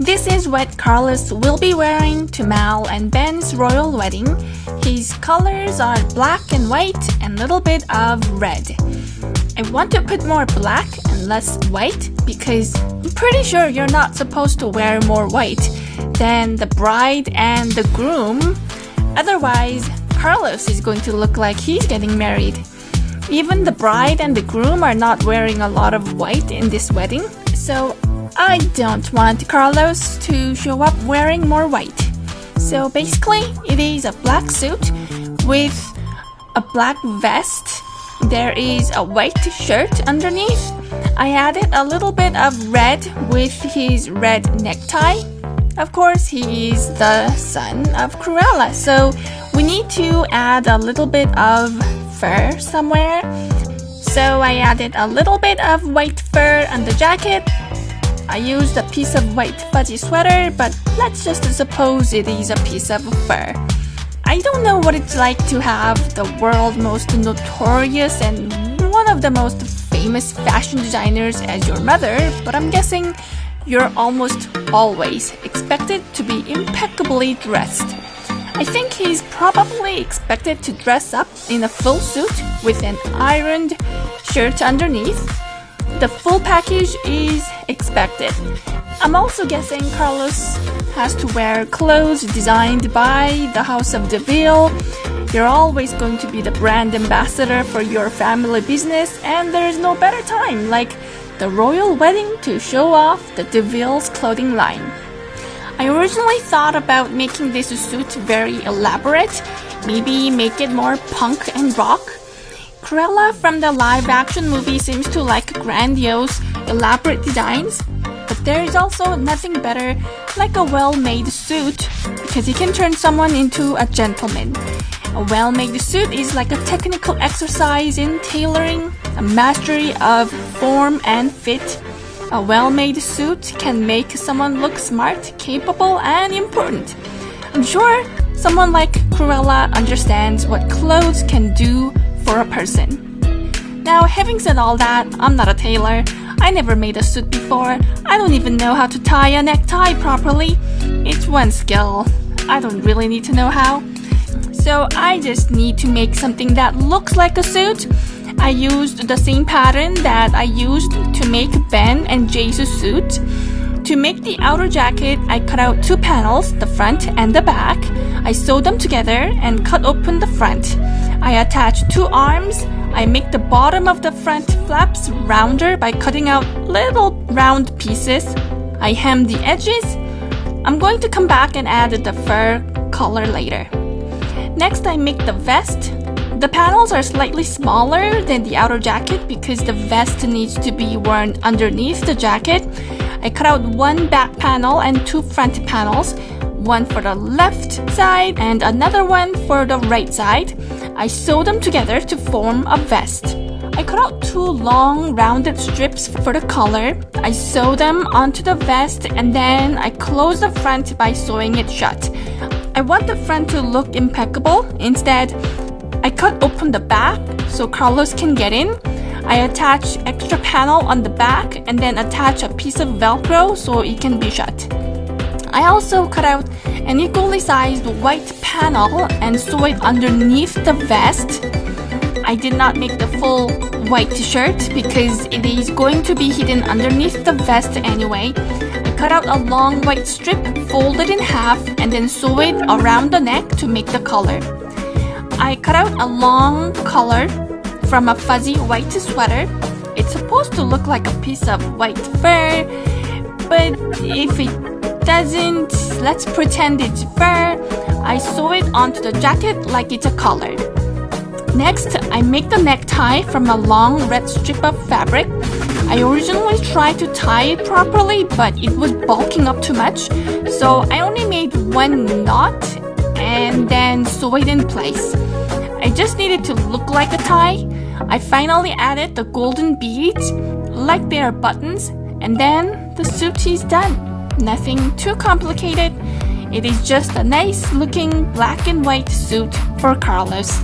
This is what Carlos will be wearing to Mal and Ben's royal wedding. His colors are black and white and a little bit of red. I want to put more black and less white because I'm pretty sure you're not supposed to wear more white than the bride and the groom. Otherwise, Carlos is going to look like he's getting married. Even the bride and the groom are not wearing a lot of white in this wedding, so I don't want Carlos to show up wearing more white. So basically, it is a black suit with a black vest. There is a white shirt underneath. I added a little bit of red with his red necktie. Of course, he is the son of Cruella, so we need to add a little bit of fur somewhere. So I added a little bit of white fur on the jacket. I used a piece of white fuzzy sweater, but let's just suppose it is a piece of fur. I don't know what it's like to have the world's most notorious and one of the most famous fashion designers as your mother, but I'm guessing you're almost always expected to be impeccably dressed. I think he's probably expected to dress up in a full suit with an ironed shirt underneath. The full package is expected. I'm also guessing Carlos has to wear clothes designed by the House of De Vil. You're always going to be the brand ambassador for your family business, and there's no better time like the royal wedding to show off the De Vil's clothing line. I originally thought about making this suit very elaborate, maybe make it more punk and rock. Cruella from the live-action movie seems to like grandiose, elaborate designs, but there is also nothing better like a well-made suit because it can turn someone into a gentleman. A well-made suit is like a technical exercise in tailoring, a mastery of form and fit. A well-made suit can make someone look smart, capable, and important. I'm sure someone like Cruella understands what clothes can do for a person. Now, having said all that, I'm not a tailor. I never made a suit before. I don't even know how to tie a necktie properly. It's one skill. I don't really need to know how. So I just need to make something that looks like a suit. I used the same pattern that I used to make Ben and Jay's suit. To make the outer jacket, I cut out two panels, the front and the back. I sewed them together and cut open the front. I attached two arms. I make the bottom of the front flaps rounder by cutting out little round pieces. I hem the edges. I'm going to come back and add the fur color later. Next, I make the vest. The panels are slightly smaller than the outer jacket because the vest needs to be worn underneath the jacket. I cut out one back panel and two front panels, one for the left side and another one for the right side. I sew them together to form a vest. I cut out two long rounded strips for the collar. I sew them onto the vest and then I close the front by sewing it shut. I want the front to look impeccable. Instead, I cut open the back so Carlos can get in. I attach extra panel on the back and then attach a piece of Velcro so it can be shut. I also cut out an equally sized white panel and sew it underneath the vest. I did not make the full white shirt because it is going to be hidden underneath the vest anyway. I cut out a long white strip, folded in half, and then sew it around the neck to make the collar. I cut out a long collar from a fuzzy white sweater. It's supposed to look like a piece of white fur, but if it doesn't, let's pretend it's fur. I sew it onto the jacket like it's a collar. Next, I make the necktie from a long red strip of fabric. I originally tried to tie it properly, but it was bulking up too much, so I only made one knot and then sew it in place. I just needed to look like a tie. I finally added the golden beads like they are buttons, and then the suit is done. Nothing too complicated. It is just a nice looking black and white suit for Carlos.